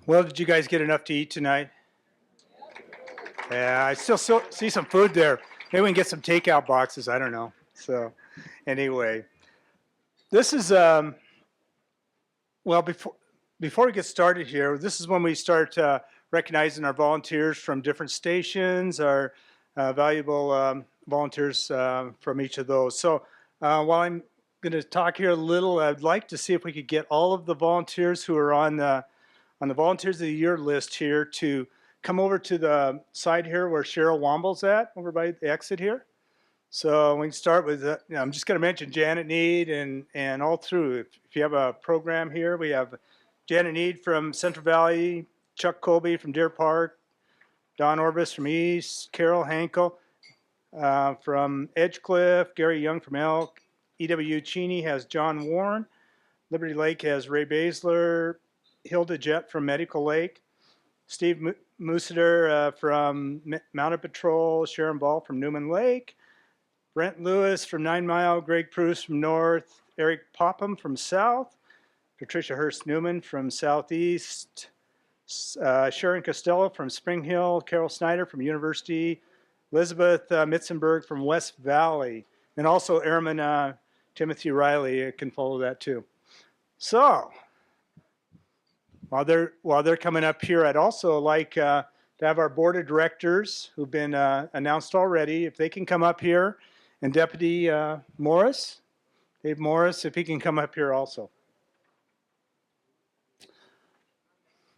Well, did you guys get enough to eat tonight? Yeah, I still see some food there. Maybe we can get some takeout boxes. I don't know. So, anyway, this is well before we get started here. This is when we start recognizing our volunteers from different stations, our valuable volunteers from each of those. So, while I'm going to talk here a little, I'd like to see if we could get all of the volunteers who are on the Volunteers of the Year list here to come over to the side here where Cheryl Womble's at, over by the exit here. So we can start with, I'm just going to mention Janet Nead and all through. If you have a program here, we have Janet Nead from Central Valley, Chuck Colby from Deer Park, Don Orvis from East, Carole Hankal from Edgecliff, Gary Young from Elk, E.W. Cheney has John Warren, Liberty Lake has Ray Baesler, Hilda Jett from Medical Lake, Steve Mussetter from Mounted Patrol, Sharon Ball from Newman Lake, Brent Lewis from 9 Mile, Greg Preuss from North, Eric Popham from South, Patricia Hurst-Neumann from Southeast, Sharon Costello from Spring Hill, Carole Snyder from University, Elizabeth Mitzimberg from West Valley, and also Airman Timothy Riley can follow that too. So, while they're coming up here, I'd also like to have our board of directors who've been announced already, if they can come up here, and Deputy Morris, Dave Morris, if he can come up here also.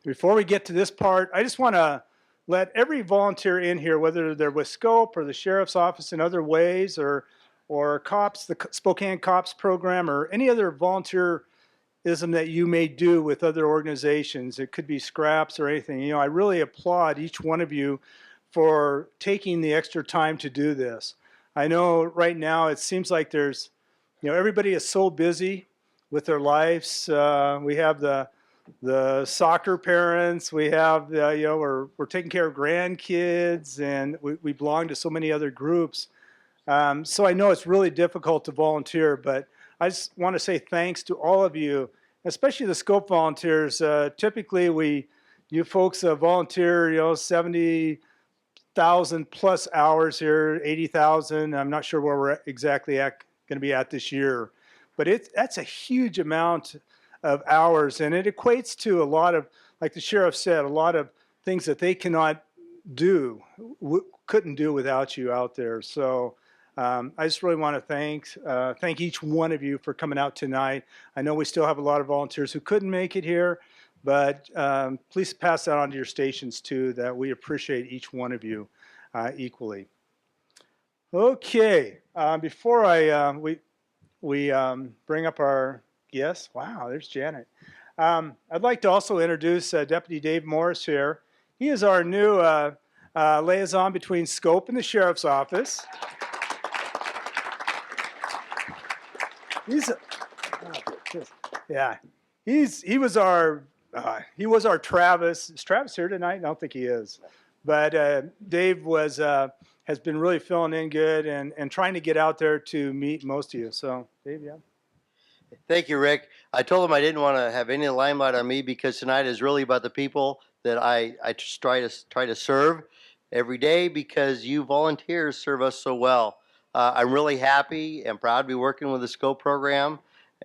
Before we get to this part, I just want to let every volunteer in here, whether they're with S.C.O.P.E. or the Sheriff's Office in other ways, or COPS, the Spokane COPS program, or any other volunteerism that you may do with other organizations. It could be scraps or anything. You know, I really applaud each one of you for taking the extra time to do this. I know right now it seems like there's, you know, everybody is so busy with their lives. We have the soccer parents, we have, you know, we're taking care of grandkids, and we belong to so many other groups. So I know it's really difficult to volunteer, but I just want to say thanks to all of you, especially the S.C.O.P.E. volunteers. Typically, you folks volunteer, you know, 70,000 plus hours here, 80,000. I'm not sure where we're exactly going to be at this year, but that's a huge amount of hours, and it equates to a lot of, like the sheriff said, a lot of things that they cannot do, couldn't do without you out there. So I just really want to thank each one of you for coming out tonight. I know we still have a lot of volunteers who couldn't make it here, but please pass that on to your stations too, that we appreciate each one of you equally. Okay, before we bring up our guests, wow, there's Janet. I'd like to also introduce Deputy Dave Morris here. He is our new liaison between S.C.O.P.E. and the Sheriff's Office. He was our Travis. Is Travis here tonight? I don't think he is. But Dave has been really filling in good and trying to get out there to meet most of you. So, Dave, yeah. Thank you, Rick. I told him I didn't want to have any limelight on me because tonight is really about the people that I just try to serve every day, because you volunteers serve us so well. I'm really happy and proud to be working with the S.C.O.P.E. program,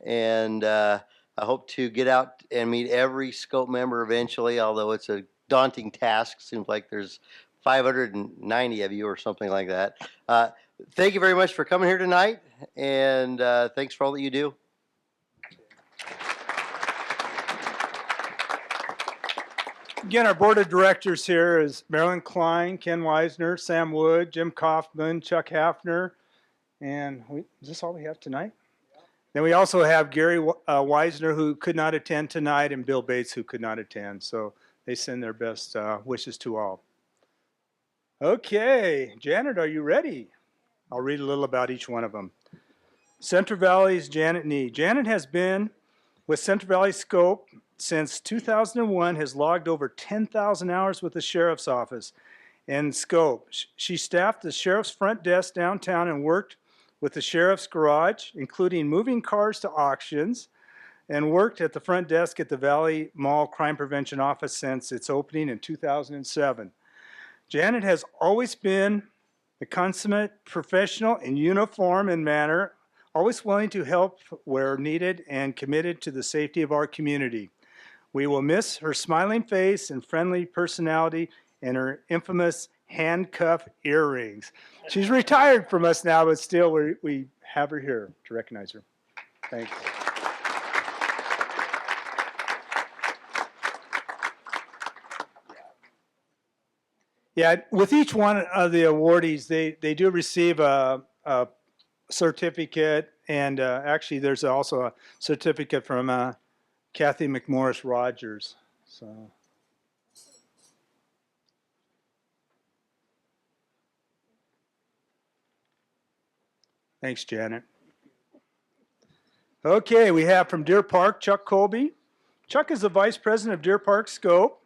and I hope to get out and meet every S.C.O.P.E. member eventually, although it's a daunting task. Seems like there's 590 of you or something like that. Thank you very much for coming here tonight, and thanks for all that you do. Again, our board of directors here is Marilyn Klein, Ken Weisner, Sam Wood, Jim Kaufman, Chuck Hafner, and is this all we have tonight? Yeah. Then we also have Gary Weisner, who could not attend tonight, and Bill Bates, who could not attend. So they send their best wishes to all. Okay, Janet, are you ready? I'll read a little about each one of them. Central Valley's Janet Nead. Janet has been with Central Valley S.C.O.P.E. since 2001, has logged over 10,000 hours with the Sheriff's Office and S.C.O.P.E. She staffed the Sheriff's front desk downtown and worked with the Sheriff's garage, including moving cars to auctions, and worked at the front desk at the Valley Mall Crime Prevention Office since its opening in 2007. Janet has always been a consummate professional in uniform and manner, always willing to help where needed and committed to the safety of our community. We will miss her smiling face and friendly personality and her infamous handcuff earrings. She's retired from us now, but still we have her here to recognize her. Thanks. Yeah, with each one of the awardees, they do receive a certificate, and actually there's also a certificate from Kathy McMorris Rogers. So. Thanks, Janet. Okay, we have from Deer Park, Chuck Colby. Chuck is the Vice President of Deer Park S.C.O.P.E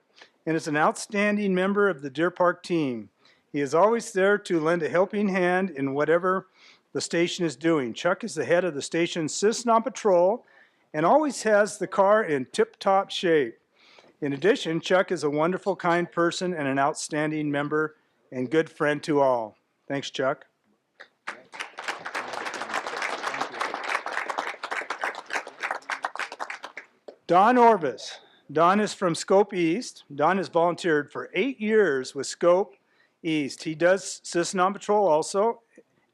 and is an outstanding member of the Deer Park team. He is always there to lend a helping hand in whatever the station is doing. Chuck is the head of the station's Citizen on Patrol and always has the car in tip-top shape. In addition, Chuck is a wonderful, kind person and an outstanding member and good friend to all. Thanks, Chuck. Don Orvis. Don is from S.C.O.P.E East. Don has volunteered for 8 years with S.C.O.P.E East. He does Citizen on Patrol also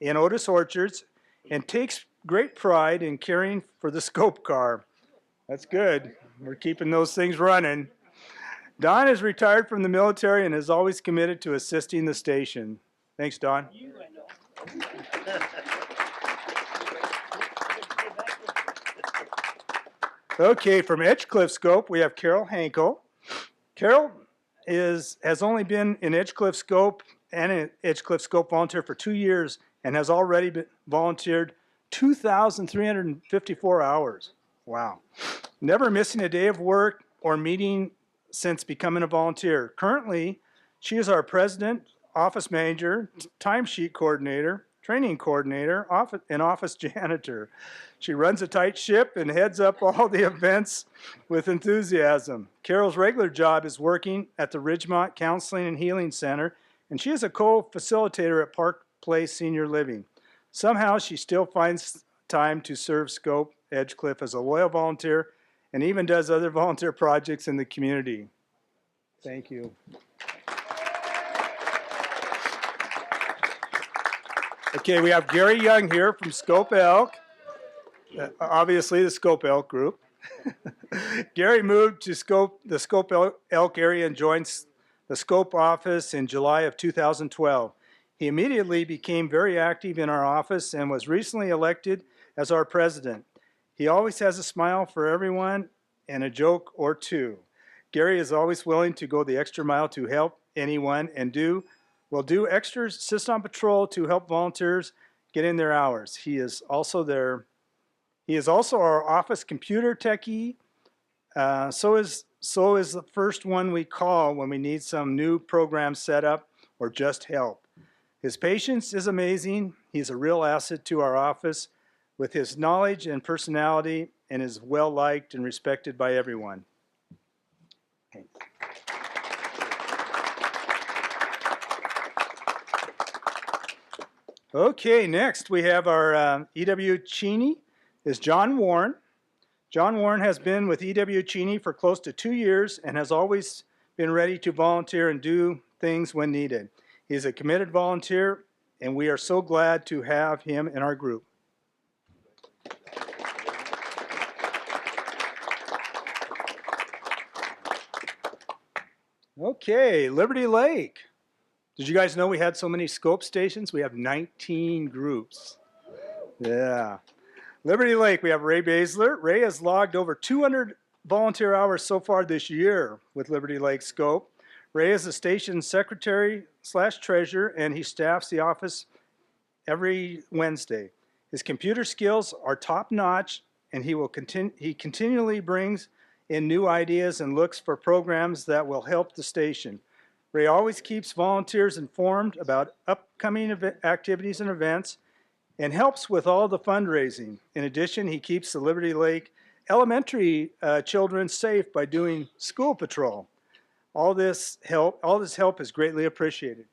in Otis Orchards and takes great pride in caring for the S.C.O.P.E car. That's good. We're keeping those things running. Don is retired from the military and is always committed to assisting the station. Thanks, Don. Okay, from Edgecliff S.C.O.P.E, we have Carole Hankal. Carole has only been in Edgecliff S.C.O.P.E and an Edgecliff S.C.O.P.E volunteer for 2 years and has already volunteered 2,354 hours. Wow. Never missing a day of work or meeting since becoming a volunteer. Currently, she is our president, office manager, timesheet coordinator, training coordinator, and office janitor. She runs a tight ship and heads up all the events with enthusiasm. Carole's regular job is working at the Ridgemont Counseling and Healing Center, and she is a co-facilitator at Park Place Senior Living. Somehow, she still finds time to serve S.C.O.P.E Edgecliff as a loyal volunteer and even does other volunteer projects in the community. Thank you. Okay, we have Gary Young here from S.C.O.P.E Elk. Obviously, the S.C.O.P.E Elk group. Gary moved to the S.C.O.P.E Elk area and joined the S.C.O.P.E office in July of 2012. He immediately became very active in our office and was recently elected as our president. He always has a smile for everyone and a joke or two. Gary is always willing to go the extra mile to help anyone and will do extra Citizen on Patrol to help volunteers get in their hours. He is also our office computer techie. So is the first one we call when we need some new program set up or just help. His patience is amazing. He's a real asset to our office with his knowledge and personality, and is well liked and respected by everyone. Okay, next we have our E.W. Cheney is John Warren. John Warren has been with E.W. Cheney for close to 2 years and has always been ready to volunteer and do things when needed. He is a committed volunteer, and we are so glad to have him in our group. Okay, Liberty Lake. Did you guys know we had so many S.C.O.P.E stations? We have 19 groups. Yeah. Liberty Lake, we have Ray Baesler. Ray has logged over 200 volunteer hours so far this year with Liberty Lake S.C.O.P.E. Ray is the station secretary/treasurer, and he staffs the office every Wednesday. His computer skills are top-notch, and he continually brings in new ideas and looks for programs that will help the station. Ray always keeps volunteers informed about upcoming activities and events and helps with all the fundraising. In addition, he keeps the Liberty Lake elementary children safe by doing school patrol. All this help is greatly appreciated.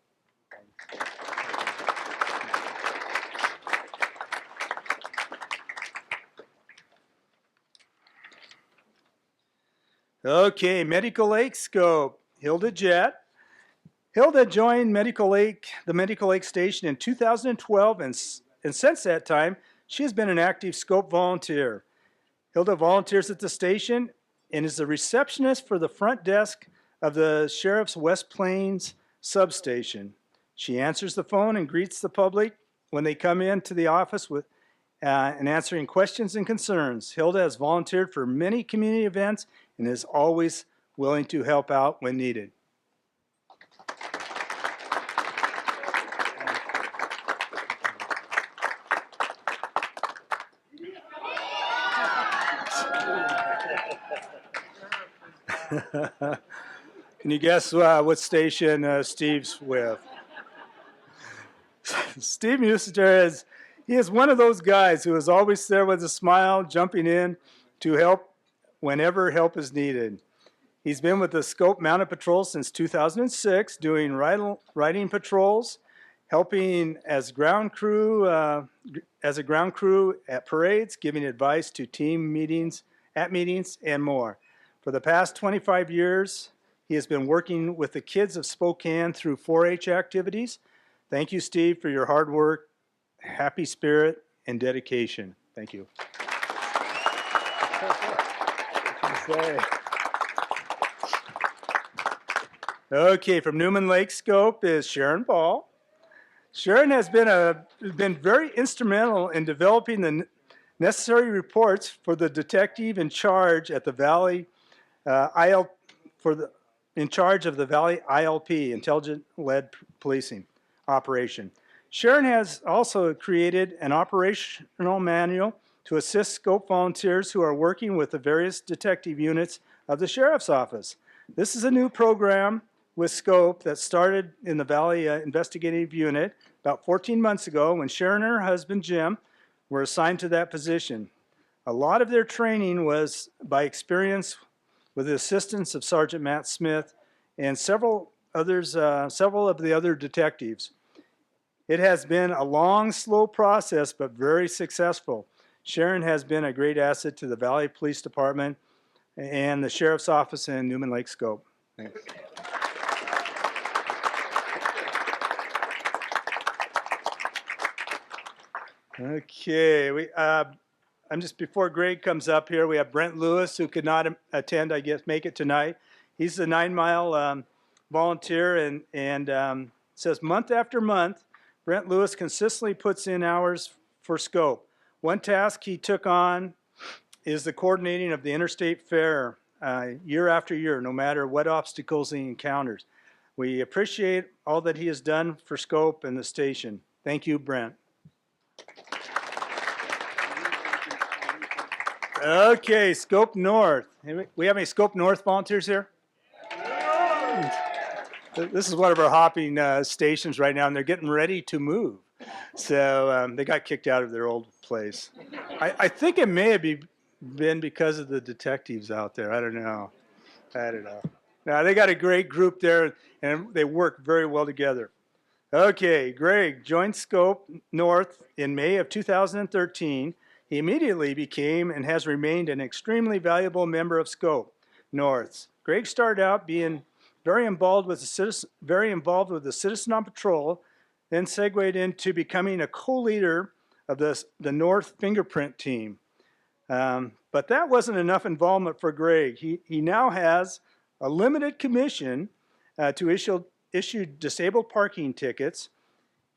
Okay, Medical Lake Scope, Hilda Jett. Hilda joined the Medical Lake Station in 2012, and since that time, she has been an active Scope volunteer. Hilda volunteers at the station and is the receptionist for the front desk of the Sheriff's West Plains substation. She answers the phone and greets the public when they come into the office with and answering questions and concerns. Hilda has volunteered for many community events and is always willing to help out when needed. Can you guess what station Steve's with? Steve Mussetter is one of those guys who is always there with a smile, jumping in to help whenever help is needed. He's been with the S.C.O.P.E Mounted Patrol since 2006, doing riding patrols, helping as a ground crew at parades, giving advice to team meetings, and more. For the past 25 years, he has been working with the kids of Spokane through 4-H activities. Thank you, Steve, for your hard work, happy spirit, and dedication. Thank you. Okay, from Newman Lake Scope is Sharon Ball. Sharon has been very instrumental in developing the necessary reports for the detective in charge at the Valley in charge of the Valley ILP, Intelligent-Led Policing Operation. Sharon has also created an operational manual to assist S.C.O.P.E volunteers who are working with the various detective units of the Sheriff's Office. This is a new program with S.C.O.P.E that started in the Valley Investigative Unit about 14 months ago when Sharon and her husband, Jim, were assigned to that position. A lot of their training was by experience with the assistance of Sergeant Matt Smith and several of the other detectives. It has been a long, slow process, but very successful. Sharon has been a great asset to the Valley Police Department and the Sheriff's Office in Newman Lake Scope. Thanks. Okay, I'm just before Greg comes up here, we have Brent Lewis, who could not attend, I guess, make it tonight. He's a 9-mile volunteer and says month after month, Brent Lewis consistently puts in hours for S.C.O.P.E. One task he took on is the coordinating of the interstate fair year after year, no matter what obstacles he encounters. We appreciate all that he has done for S.C.O.P.E and the station. Thank you, Brent. Okay, S.C.O.P.E North. We have any S.C.O.P.E North volunteers here? This is one of our hopping stations right now, and they're getting ready to move. So they got kicked out of their old place. I think it may have been because of the detectives out there. I don't know. Now, they got a great group there, and they work very well together. Okay, Greg joined S.C.O.P.E North in May of 2013. He immediately became and has remained an extremely valuable member of S.C.O.P.E North. Greg started out being very involved with the Citizen on Patrol, then segued into becoming a co-leader of the North Fingerprint Team. But that wasn't enough involvement for Greg. He now has a limited commission to issue disabled parking tickets.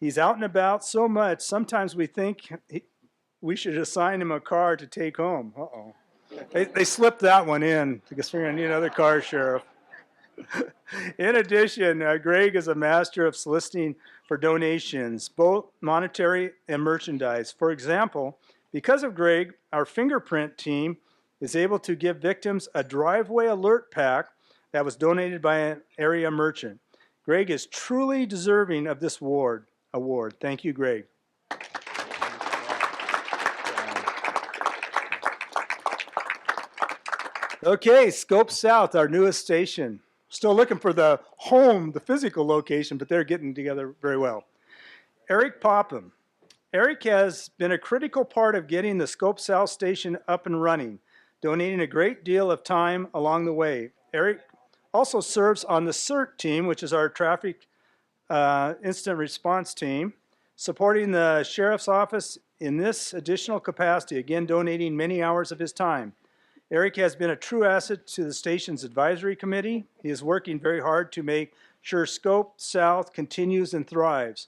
He's out and about so much, sometimes we think we should assign him a car to take home. Uh-oh. They slipped that one in because we're going to need another car, Sheriff. In addition, Greg is a master of soliciting for donations, both monetary and merchandise. For example, because of Greg, our fingerprint team is able to give victims a driveway alert pack that was donated by an area merchant. Greg is truly deserving of this award. Thank you, Greg. Okay, S.C.O.P.E South, our newest station. Still looking for the home, the physical location, but they're getting together very well. Eric Popham. Eric has been a critical part of getting the S.C.O.P.E South station up and running, donating a great deal of time along the way. Eric also serves on the CERT team, which is our traffic instant response team, supporting the sheriff's office in this additional capacity, again donating many hours of his time. Eric has been a true asset to the station's advisory committee. He is working very hard to make sure S.C.O.P.E South continues and thrives.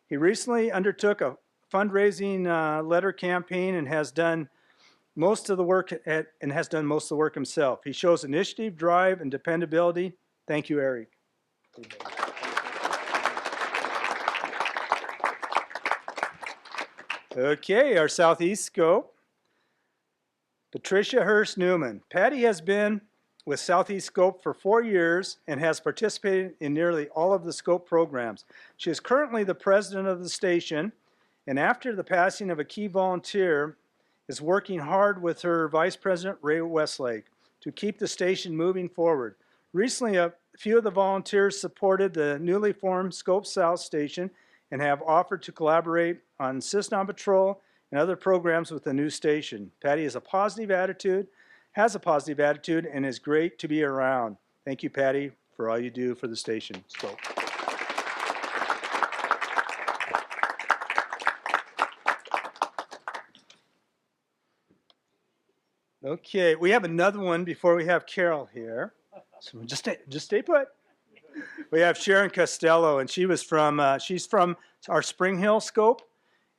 He recently undertook a fundraising letter campaign and has done most of the work himself. He shows initiative, drive, and dependability. Thank you, Eric. Okay, our Southeast S.C.O.P.E. Patricia Hurst-Neumann. Patty has been with Southeast S.C.O.P.E for 4 years and has participated in nearly all of the S.C.O.P.E programs. She is currently the president of the station, and after the passing of a key volunteer, is working hard with her vice president, Ray Westlake, to keep the station moving forward. Recently, a few of the volunteers supported the newly formed S.C.O.P.E South station and have offered to collaborate on System Patrol and other programs with the new station. Patty has a positive attitude, and is great to be around. Thank you, Patty, for all you do for the station. Okay, we have another one before we have Carole here. So just stay put. We have Sharon Costello, and she's from our Spring Hill S.C.O.P.E,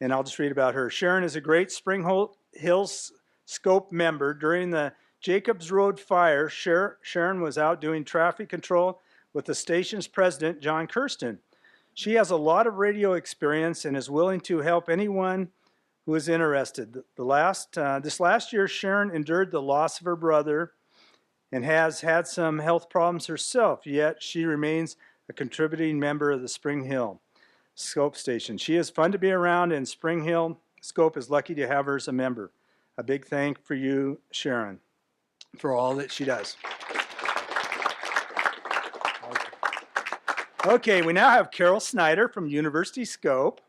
and I'll just read about her. Sharon is a great Spring Hills S.C.O.P.E member. During the Jacobs Road fire, Sharon was out doing traffic control with the station's president, John Kirsten. She has a lot of radio experience and is willing to help anyone who is interested. This last year, Sharon endured the loss of her brother and has had some health problems herself, yet she remains a contributing member of the Spring Hill S.C.O.P.E station. She is fun to be around, and Spring Hill S.C.O.P.E is lucky to have her as a member. A big thank for you, Sharon, for all that she does. Okay, we now have Carole Snyder from University S.C.O.P.E.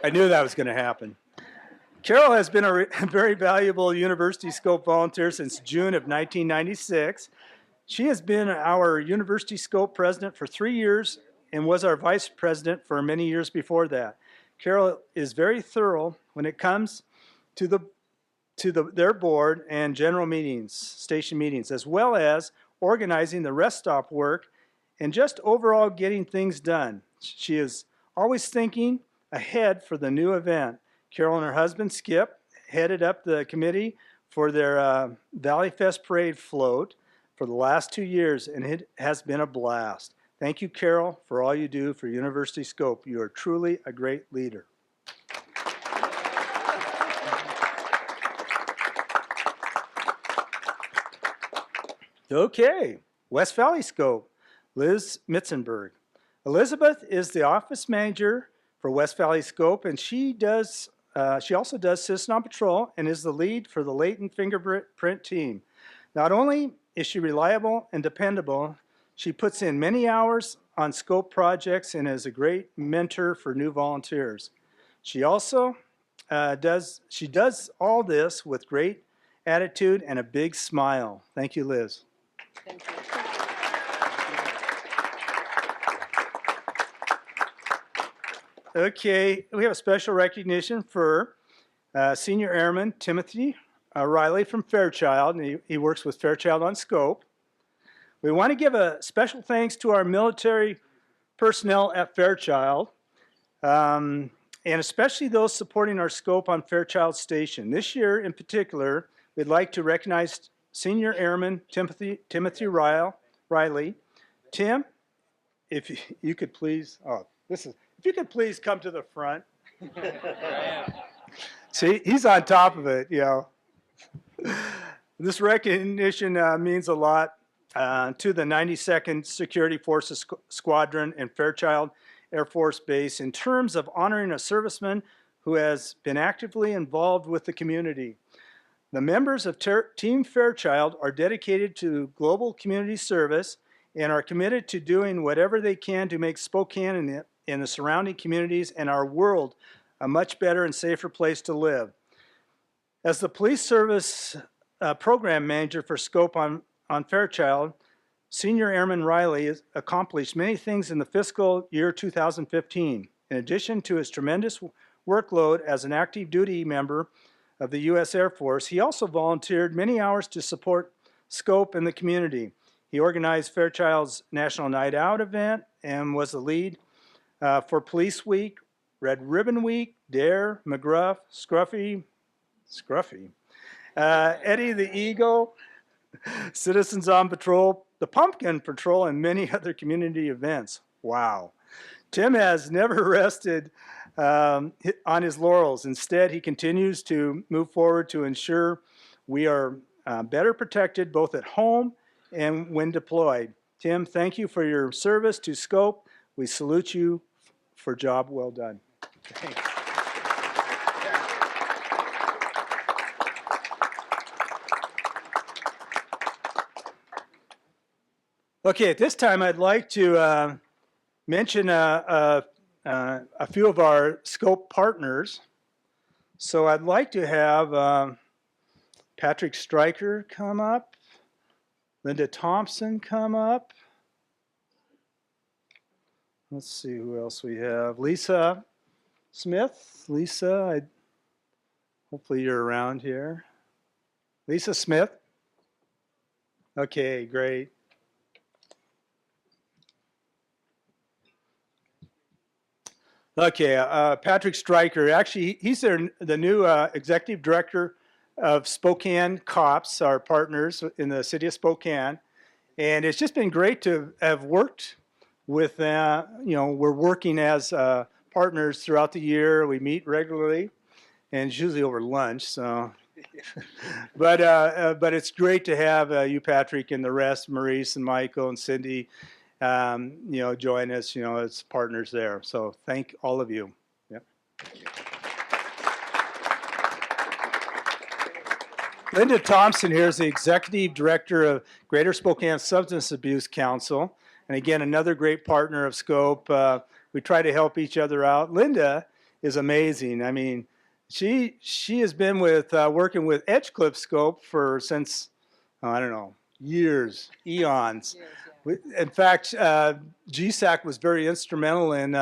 I knew that was going to happen. Carole has been a very valuable University S.C.O.P.E volunteer since June of 1996. She has been our University S.C.O.P.E president for 3 years and was our vice president for many years before that. Carole is very thorough when it comes to their board and general meetings, station meetings, as well as organizing the rest stop work and just overall getting things done. She is always thinking ahead for the new event. Carole and her husband, Skip, headed up the committee for their Valley Fest Parade float for the last 2 years, and it has been a blast. Thank you, Carole, for all you do for University S.C.O.P.E. You are truly a great leader. Okay, West Valley S.C.O.P.E, Liz Mitzimberg. Elizabeth is the office manager for West Valley S.C.O.P.E, and she also does System Patrol and is the lead for the latent fingerprint team. Not only is she reliable and dependable, she puts in many hours on S.C.O.P.E projects and is a great mentor for new volunteers. She also does all this with great attitude and a big smile. Thank you, Liz. Thank you. Okay, we have a special recognition for Senior Airman Timothy Riley from Fairchild, and he works with Fairchild on S.C.O.P.E. We want to give a special thanks to our military personnel at Fairchild, and especially those supporting our S.C.O.P.E on Fairchild Station. This year in particular, we'd like to recognize Senior Airman Timothy Riley. Tim, if you could please, if you could please come to the front. See, he's on top of it, you know. This recognition means a lot to the 92nd Security Forces Squadron and Fairchild Air Force Base in terms of honoring a serviceman who has been actively involved with the community. The members of Team Fairchild are dedicated to global community service and are committed to doing whatever they can to make Spokane and the surrounding communities and our world a much better and safer place to live. As the police service program manager for S.C.O.P.E on Fairchild, Senior Airman Riley has accomplished many things in the fiscal year 2015. In addition to his tremendous workload as an active duty member of the U.S. Air Force, he also volunteered many hours to support S.C.O.P.E in the community. He organized Fairchild's National Night Out event and was the lead for Police Week, Red Ribbon Week, DARE, McGruff, Scruffy, Eddie the Eagle, Citizens on Patrol, the Pumpkin Patrol, and many other community events. Wow. Tim has never rested on his laurels. Instead, he continues to move forward to ensure we are better protected both at home and when deployed. Tim, thank you for your service to S.C.O.P.E. We salute you for a job well done. Thanks. Okay, at this time, I'd like to mention a few of our S.C.O.P.E partners. So I'd like to have Patrick Stryker come up, Linda Thompson come up. Let's see who else we have. Lisa Smith. Lisa, hopefully you're around here. Lisa Smith. Okay, great. Okay, Patrick Stryker. Actually, he's the new executive director of Spokane COPS, our partners in the city of Spokane. And it's just been great to have worked with, we're working as partners throughout the year. We meet regularly, and it's usually over lunch. So, but it's great to have you, Patrick, and the rest, Maurice and Michael and Cindy, join us, as partners there. So thank all of you. Yep. Linda Thompson here is the Executive Director of Greater Spokane Substance Abuse Council. And again, another great partner of S.C.O.P.E. We try to help each other out. Linda is amazing. I mean, she has been with working with Edgecliff S.C.O.P.E since, I don't know, years, eons. In fact, GSAC was very instrumental in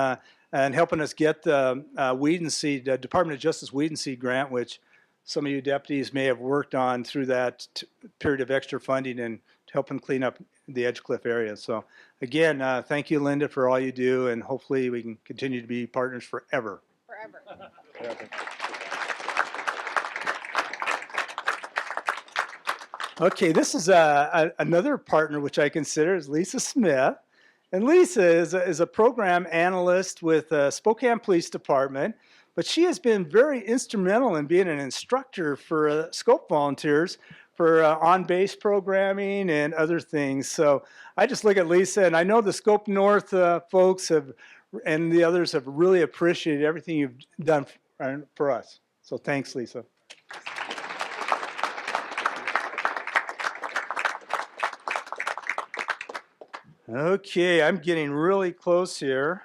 helping us get the Weed and Seed, Department of Justice Weed and Seed grant, which some of you deputies may have worked on through that period of extra funding and helping clean up the Edgecliff area. So again, thank you, Linda, for all you do, and hopefully we can continue to be partners forever. Forever. Forever. Okay, this is another partner which I consider is Lisa Smith. And Lisa is a program analyst with Spokane Police Department, but she has been very instrumental in being an instructor for S.C.O.P.E volunteers for on-base programming and other things. So I just look at Lisa, and I know the S.C.O.P.E North folks and the others have really appreciated everything you've done for us. So thanks, Lisa. Okay, I'm getting really close here.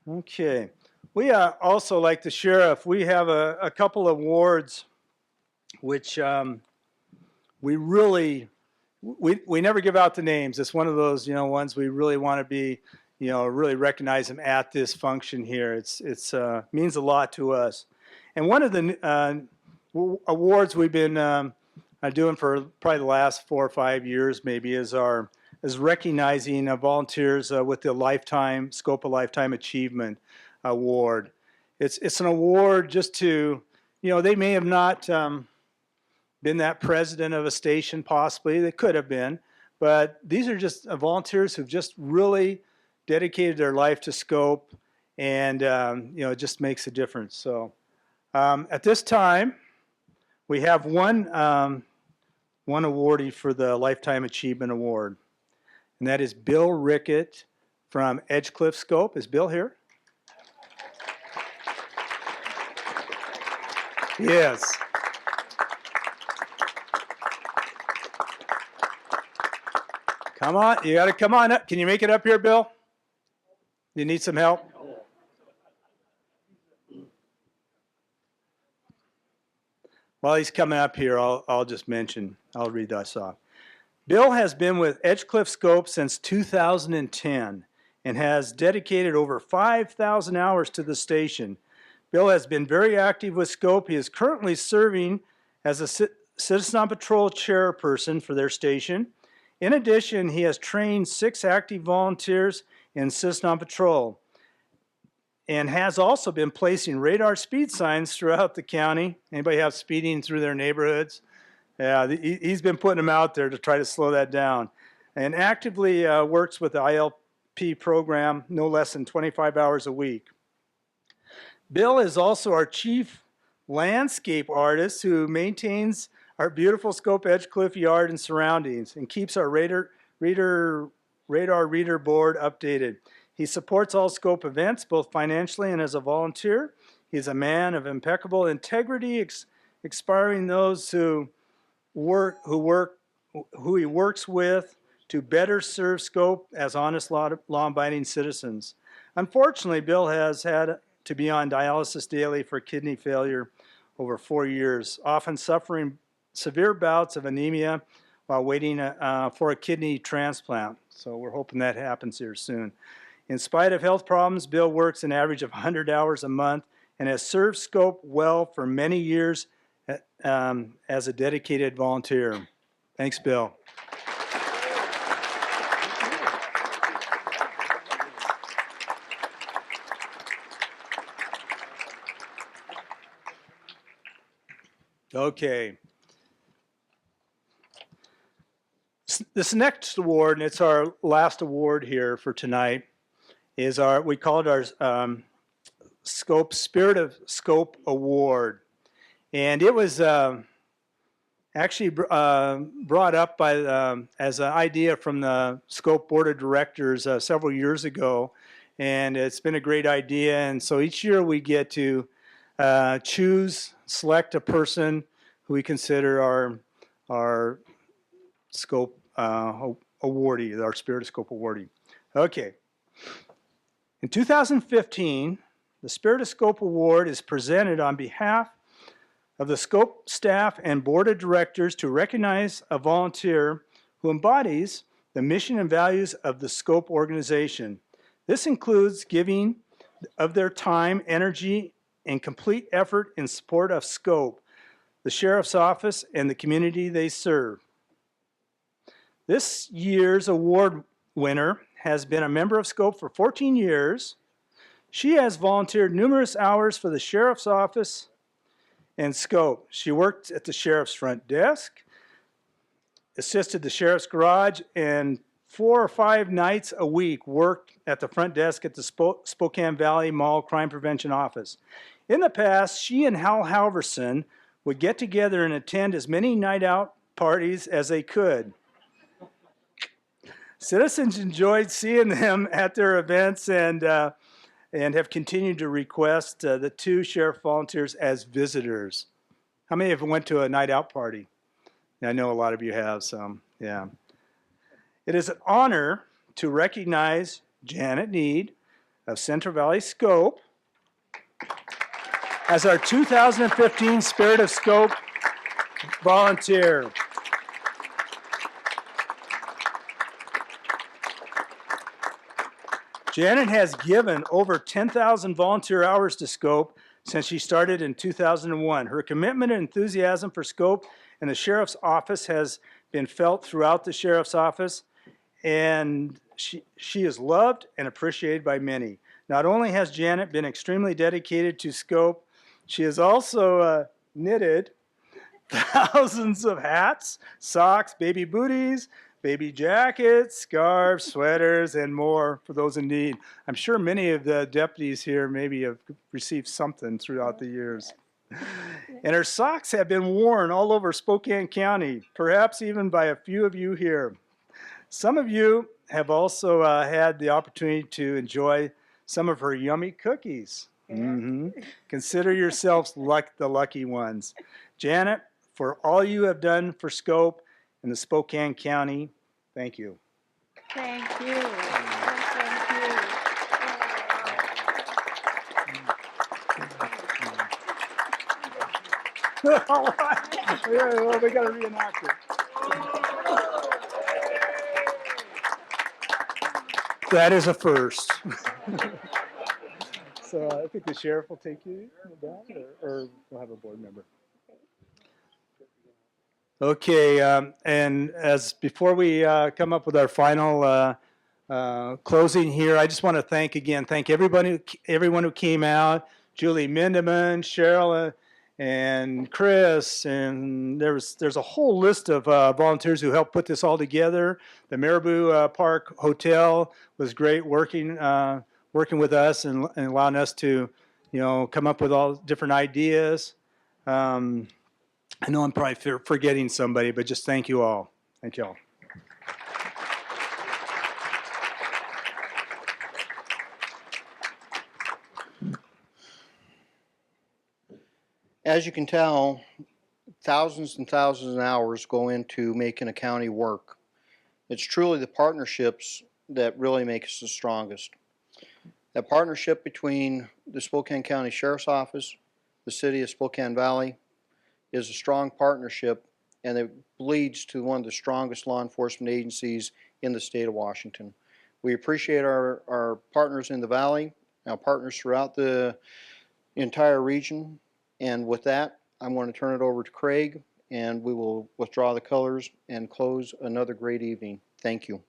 Okay, we also, like the sheriff, we have a couple of awards which we never give out the names. It's one of those ones we really want to be really recognize them at this function here. It's means a lot to us. And one of the awards we've been doing for probably the last 4 or 5 years maybe is recognizing volunteers with the S.C.O.P.E Lifetime Achievement Award. It's an award just to, they may have not been that president of a station possibly, they could have been, but these are just volunteers who've just really dedicated their life to S.C.O.P.E and it just makes a difference. So at this time, we have one awardee for the Lifetime Achievement Award, and that is Bill Rickett from Edgecliff S.C.O.P.E. Is Bill here? Yes. Come on, you got to come on up. Can you make it up here, Bill? You need some help? While he's coming up here, I'll just mention, I'll read this off. Bill has been with Edgecliff S.C.O.P.E since 2010 and has dedicated over 5,000 hours to the station. Bill has been very active with S.C.O.P.E. He is currently serving as a Citizen on Patrol chairperson for their station. In addition, he has trained 6 active volunteers in Citizen on Patrol and has also been placing radar speed signs throughout the county. Anybody have speeding through their neighborhoods? Yeah, he's been putting them out there to try to slow that down. And actively works with the ILP program no less than 25 hours a week. Bill is also our chief landscape artist who maintains our beautiful S.C.O.P.E Edgecliff yard and surroundings and keeps our radar reader board updated. He supports all S.C.O.P.E events, both financially and as a volunteer. He's a man of impeccable integrity, inspiring those who he works with to better serve S.C.O.P.E as honest, law-abiding citizens. Unfortunately, Bill has had to be on dialysis daily for kidney failure over 4 years, often suffering severe bouts of anemia while waiting for a kidney transplant. So we're hoping that happens here soon. In spite of health problems, Bill works an average of 100 hours a month and has served S.C.O.P.E well for many years as a dedicated volunteer. Thanks, Bill. Okay. This next award, and it's our last award here for tonight, is we call it our S.C.O.P.E Spirit of S.C.O.P.E Award. And it was actually brought up by as an idea from the S.C.O.P.E Board of Directors several years ago. And it's been a great idea. And so each year we get to select a person who we consider our S.C.O.P.E awardee, our Spirit of S.C.O.P.E awardee. Okay. In 2015, the Spirit of S.C.O.P.E Award is presented on behalf of the S.C.O.P.E staff and Board of Directors to recognize a volunteer who embodies the mission and values of the S.C.O.P.E organization. This includes giving of their time, energy, and complete effort in support of S.C.O.P.E, the Sheriff's Office, and the community they serve. This year's award winner has been a member of S.C.O.P.E for 14 years. She has volunteered numerous hours for the Sheriff's Office and S.C.O.P.E. She worked at the Sheriff's front desk, assisted the Sheriff's garage, and 4 or 5 nights a week worked at the front desk at the Spokane Valley Mall Crime Prevention Office. In the past, she and Hal Halverson would get together and attend as many night out parties as they could. Citizens enjoyed seeing them at their events and have continued to request the 2 sheriff volunteers as visitors. How many have went to a night out party? I know a lot of you have some, yeah. It is an honor to recognize Janet Nead of Central Valley S.C.O.P.E as our 2015 Spirit of S.C.O.P.E volunteer. Janet has given over 10,000 volunteer hours to S.C.O.P.E since she started in 2001. Her commitment and enthusiasm for S.C.O.P.E and the Sheriff's Office has been felt throughout the Sheriff's Office, and she is loved and appreciated by many. Not only has Janet been extremely dedicated to S.C.O.P.E, she has also knitted thousands of hats, socks, baby booties, baby jackets, scarves, sweaters, and more for those in need. I'm sure many of the deputies here maybe have received something throughout the years. And her socks have been worn all over Spokane County, perhaps even by a few of you here. Some of you have also had the opportunity to enjoy some of her yummy cookies. Consider yourselves the lucky ones. Janet, for all you have done for S.C.O.P.E in the Spokane County, thank you. Thank you. Thank you. All right. Yeah, well, we got to reenact it. That is a first. So I think the sheriff will take you down, or we'll have a board member. Okay, and as before we come up with our final closing here, I just want to thank everyone who came out, Julie Mindeman, Cheryl, and Chris, and there's a whole list of volunteers who helped put this all together. The Marabou Park Hotel was great working with us and allowing us to, come up with all different ideas. I know I'm probably forgetting somebody, but just thank you all. Thank you all. As you can tell, thousands and thousands of hours go into making a county work. It's truly the partnerships that really make us the strongest. That partnership between the Spokane County Sheriff's Office, the City of Spokane Valley, is a strong partnership, and it leads to one of the strongest law enforcement agencies in the state of Washington. We appreciate our partners in the Valley, our partners throughout the entire region, and with that, I'm going to turn it over to Craig, and we will withdraw the colors and close another great evening. Thank you.